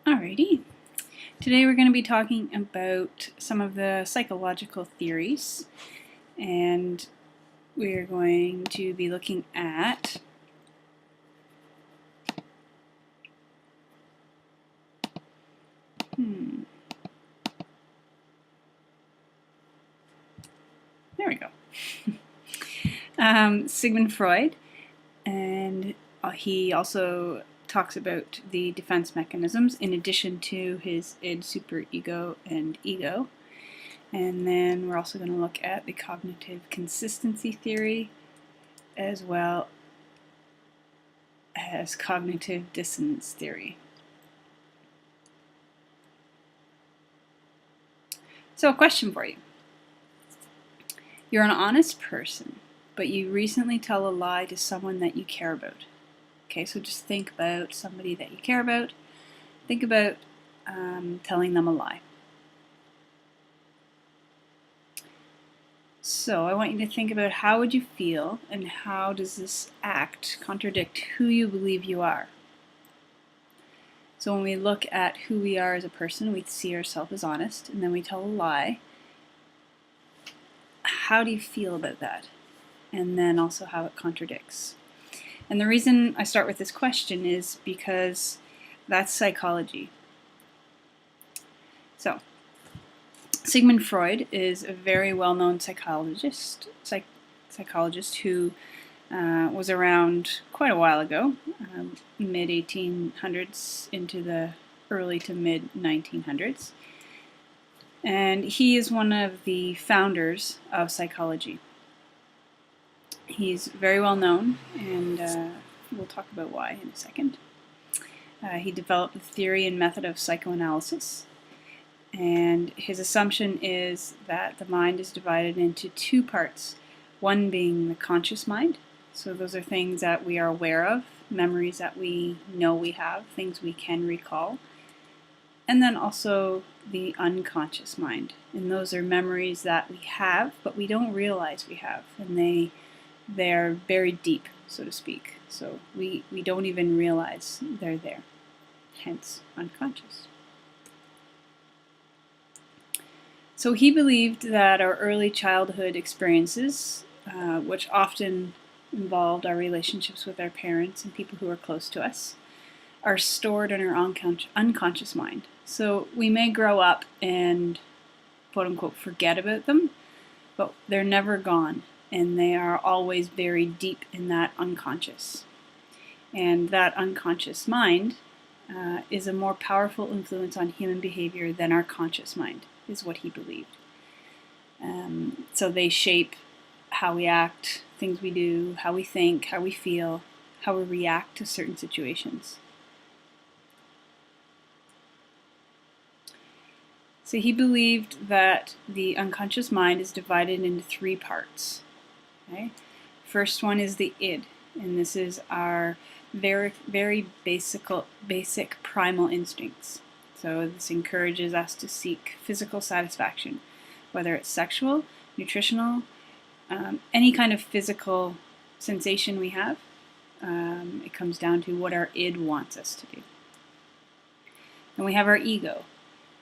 Alrighty, today we're going to be talking about some of the psychological theories, and we're going to be looking at there we go. Sigmund Freud, and he also talks about the defense mechanisms in addition to his id, superego, and ego. And then we're also going to look at the cognitive consistency theory as well as cognitive dissonance theory. So a question for you. You're an honest person, but you recently tell a lie to someone that you care about. Okay, so just think about somebody that you care about. Think about telling them a lie. So I want you to think about how would you feel and how does this act contradict who you believe you are. So when we look at who we are as a person, we see ourselves as honest, and then we tell a lie. How do you feel about that? And then also how it contradicts. And the reason I start with this question is because that's psychology. So, Sigmund Freud is a very well-known psychologist who was around quite a while ago, mid-1800s into the early to mid-1900s. And he is one of the founders of psychology. He's very well known, and we'll talk about why in a second. He developed the theory and method of psychoanalysis, and his assumption is that the mind is divided into two parts, one being the conscious mind, so those are things that we are aware of, memories that we know we have, things we can recall, and then also the unconscious mind, and those are memories that we have but we don't realize we have, and they're buried deep, so to speak. So we don't even realize they're there, hence unconscious. So he believed that our early childhood experiences, which often involved our relationships with our parents and people who are close to us, are stored in our unconscious mind. So we may grow up and quote-unquote forget about them, but they're never gone. And they are always buried deep in that unconscious. And that unconscious mind is a more powerful influence on human behavior than our conscious mind, is what he believed. So they shape how we act, things we do, how we think, how we feel, how we react to certain situations. So he believed that the unconscious mind is divided into three parts. Okay. First one is the id, and this is our very basic primal instincts. So this encourages us to seek physical satisfaction, whether it's sexual, nutritional, any kind of physical sensation we have. It comes down to what our id wants us to do. Then we have our ego,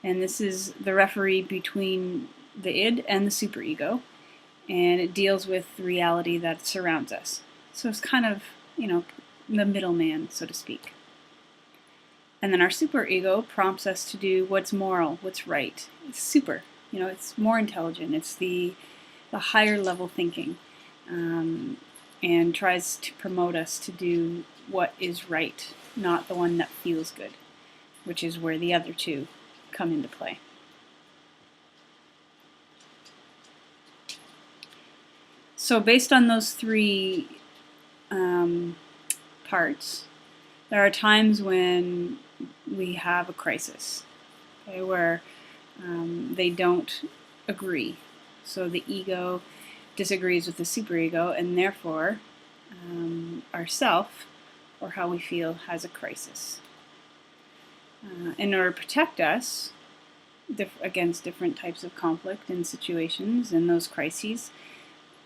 and this is the referee between the id and the superego. And it deals with the reality that surrounds us. So it's kind of, the middleman, so to speak. And then our superego prompts us to do what's moral, what's right. It's super, it's more intelligent. It's the higher level thinking, and tries to promote us to do what is right, not the one that feels good, which is where the other two come into play. So based on those three parts, there are times when we have a crisis, okay, where they don't agree. So the ego disagrees with the superego, and therefore our self, or how we feel, has a crisis. In order to protect us against different types of conflict and situations and those crises,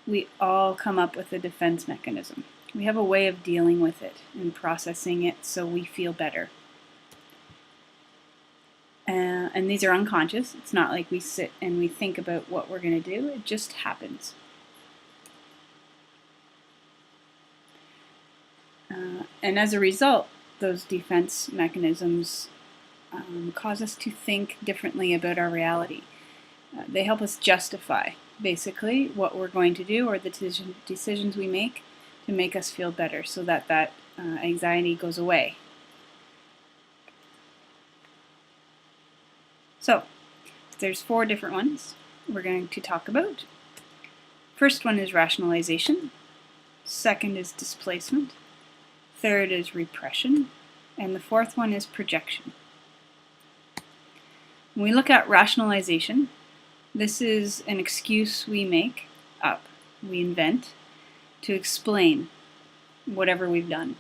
we all come up with a defense mechanism. We have a way of dealing with it and processing it so we feel better. and these are unconscious. It's not like we sit and we think about what we're going to do. It just happens. And as a result, those defense mechanisms cause us to think differently about our reality. They help us justify, basically, what we're going to do or the decisions we make to make us feel better, so that anxiety goes away. So, there's 4 different ones we're going to talk about. First one is rationalization. Second is displacement. Third is repression. And the 4th one is projection. When we look at rationalization, this is an excuse we make up, we invent, to explain whatever we've done.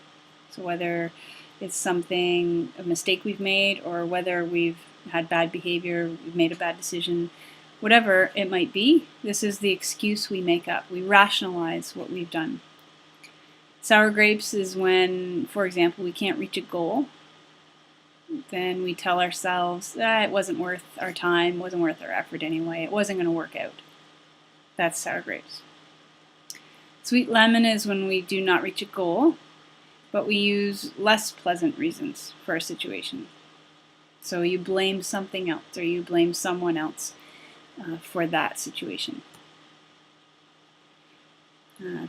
So whether it's a mistake we've made, or whether we've had bad behavior, we've made a bad decision, whatever it might be, this is the excuse we make up. We rationalize what we've done. Sour grapes is when, for example, we can't reach a goal. Then we tell ourselves, it wasn't worth our time, wasn't worth our effort anyway, it wasn't going to work out. That's sour grapes. Sweet lemon is when we do not reach a goal, but we use less pleasant reasons for a situation. So you blame something else, or you blame someone else for that situation.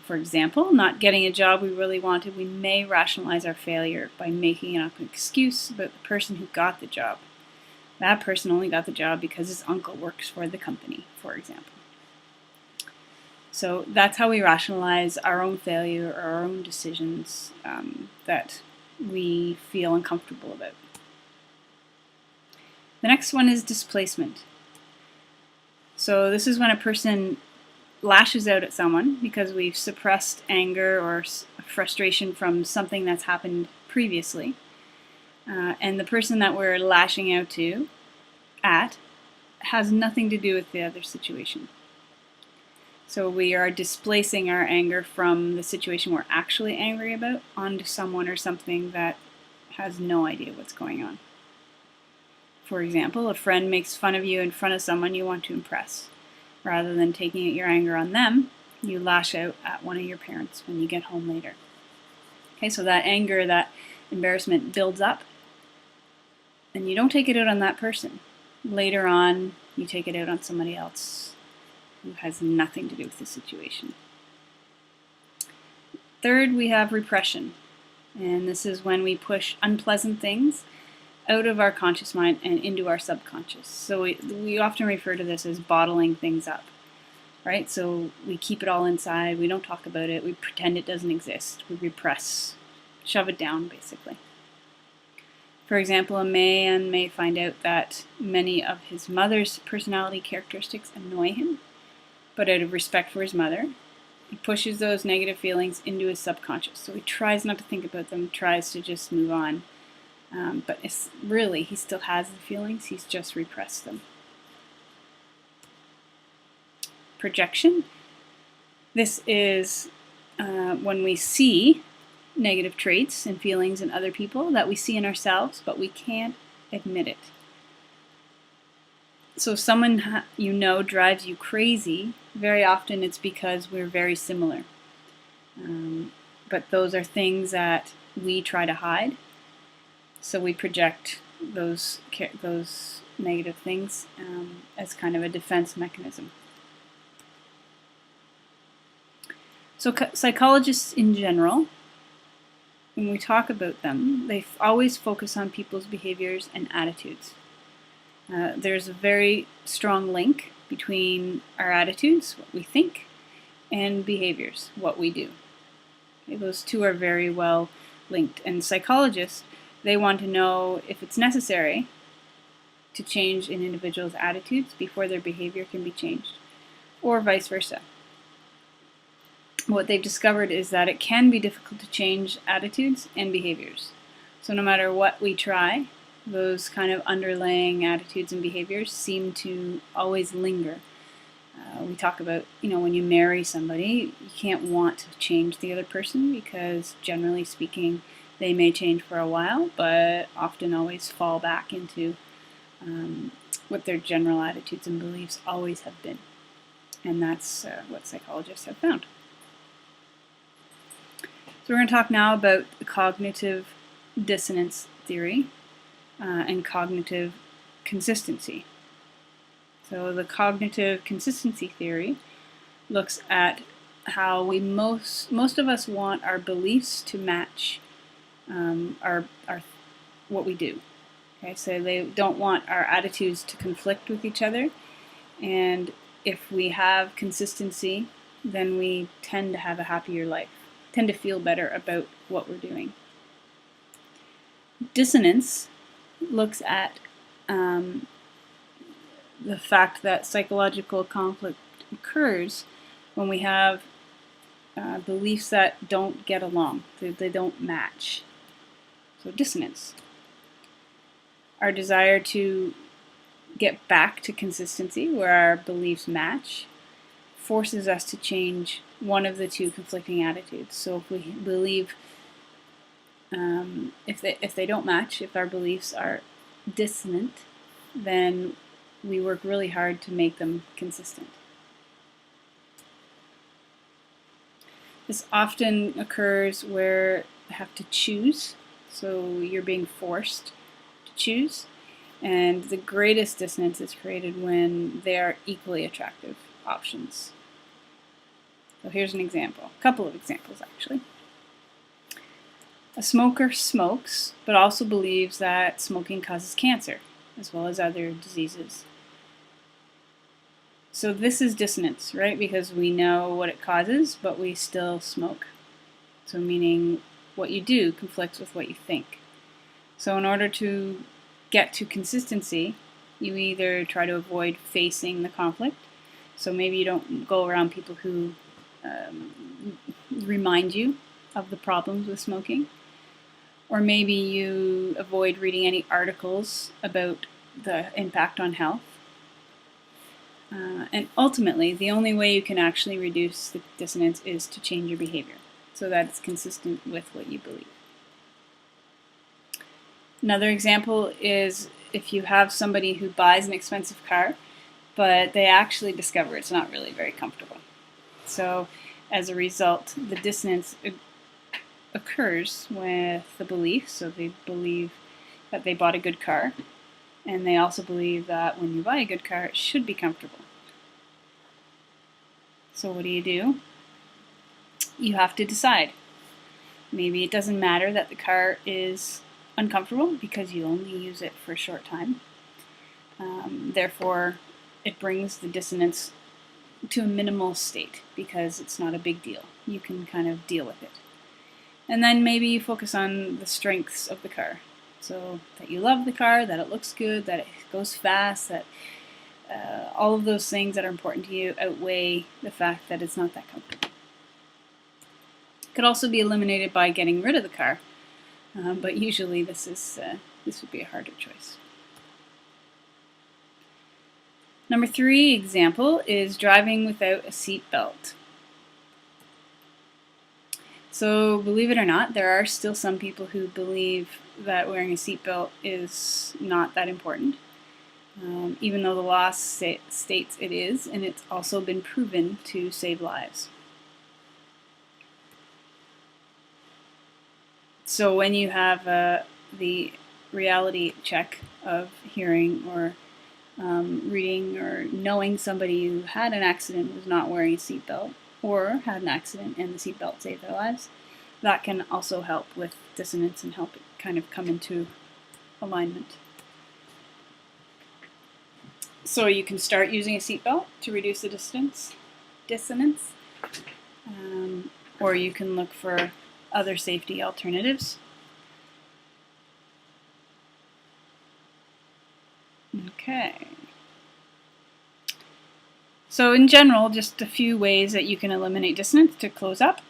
For example, not getting a job we really wanted, we may rationalize our failure by making up an excuse about the person who got the job. That person only got the job because his uncle works for the company, for example. So that's how we rationalize our own failure or our own decisions that we feel uncomfortable about. The next one is displacement. So this is when a person lashes out at someone because we've suppressed anger or frustration from something that's happened previously. And the person that we're lashing out at has nothing to do with the other situation. So we are displacing our anger from the situation we're actually angry about onto someone or something that has no idea what's going on. For example, a friend makes fun of you in front of someone you want to impress. Rather than taking out your anger on them, you lash out at one of your parents when you get home later. Okay, so that anger, that embarrassment builds up, and you don't take it out on that person. Later on, you take it out on somebody else who has nothing to do with the situation. Third, we have repression, and this is when we push unpleasant things out of our conscious mind and into our subconscious. So we often refer to this as bottling things up, right? So we keep it all inside, we don't talk about it, we pretend it doesn't exist, we repress, shove it down basically. For example, a man may find out that many of his mother's personality characteristics annoy him, but out of respect for his mother, he pushes those negative feelings into his subconscious. So he tries not to think about them, tries to just move on. But it's really, he still has the feelings, he's just repressed them. Projection. This is when we see negative traits and feelings in other people that we see in ourselves, but we can't admit it. So if someone you know drives you crazy, very often it's because we're very similar. But those are things that we try to hide. So we project those negative things as kind of a defense mechanism. So psychologists in general, when we talk about them, they always focus on people's behaviors and attitudes. There's a very strong link between our attitudes, what we think, and behaviors, what we do. Okay, those two are very well linked. And psychologists, they want to know if it's necessary to change an individual's attitudes before their behavior can be changed, or vice versa. What they've discovered is that it can be difficult to change attitudes and behaviors. So no matter what we try, those kind of underlying attitudes and behaviors seem to always linger. We talk about, when you marry somebody, you can't want to change the other person because generally speaking, they may change for a while, but often always fall back into what their general attitudes and beliefs always have been. And that's what psychologists have found. So we're going to talk now about the cognitive dissonance theory and cognitive consistency. So the cognitive consistency theory looks at how we most of us want our beliefs to match our what we do. Okay, so they don't want our attitudes to conflict with each other, and if we have consistency, then we tend to have a happier life, tend to feel better about what we're doing. Dissonance looks at the fact that psychological conflict occurs when we have beliefs that don't get along, they don't match. So dissonance. Our desire to get back to consistency, where our beliefs match, forces us to change one of the two conflicting attitudes. So if we believe, if they don't match, if our beliefs are dissonant, then we work really hard to make them consistent. This often occurs where you have to choose, so you're being forced to choose, and the greatest dissonance is created when they are equally attractive options. So here's an example, a couple of examples actually. A smoker smokes, but also believes that smoking causes cancer, as well as other diseases. So this is dissonance, right? Because we know what it causes, but we still smoke. So meaning what you do conflicts with what you think. So in order to get to consistency, you either try to avoid facing the conflict. So maybe you don't go around people who remind you of the problems with smoking. Or maybe you avoid reading any articles about the impact on health. And ultimately, the only way you can actually reduce the dissonance is to change your behavior so that it's consistent with what you believe. Another example is if you have somebody who buys an expensive car, but they actually discover it's not really very comfortable. So as a result, the dissonance occurs with the belief. So they believe that they bought a good car, and they also believe that when you buy a good car, it should be comfortable. So what do? You have to decide. Maybe it doesn't matter that the car is uncomfortable because you only use it for a short time. Therefore, it brings the dissonance to a minimal state because it's not a big deal. You can kind of deal with it. And then maybe you focus on the strengths of the car. So that you love the car, that it looks good, that it goes fast, that all of those things that are important to you outweigh the fact that it's not that comfortable. It could also be eliminated by getting rid of the car, but usually this would be a harder choice. Number 3 example is driving without a seat belt. So believe it or not, there are still some people who believe that wearing a seatbelt is not that important, even though the law states it is, and it's also been proven to save lives. So when you have the reality check of hearing or reading or knowing somebody who had an accident was not wearing a seatbelt, or had an accident and the seatbelt saved their lives, that can also help with dissonance and help it kind of come into alignment. So you can start using a seatbelt to reduce the dissonance, or you can look for other safety alternatives. Okay. So in general, just a few ways that you can eliminate dissonance to close up.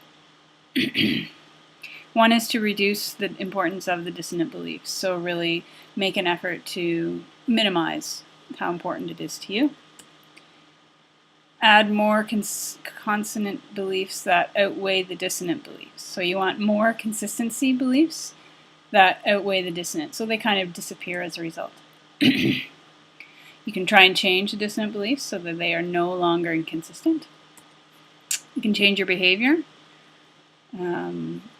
One is to reduce the importance of the dissonant beliefs. So really make an effort to minimize how important it is to you. Add more consonant beliefs that outweigh the dissonant beliefs. So you want more consistency beliefs that outweigh the dissonant. So they kind of disappear as a result. You can try and change the dissonant beliefs so that they are no longer inconsistent. You can change your behavior,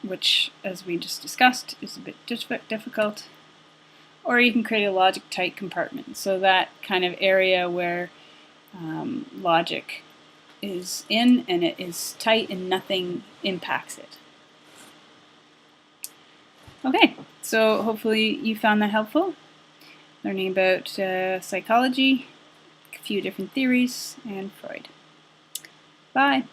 which, as we just discussed, is a bit difficult. Or you can create a logic-tight compartment, so that kind of area where logic is in and it is tight and nothing impacts it. Okay, so hopefully you found that helpful. Learning about psychology, a few different theories, and Freud. Bye.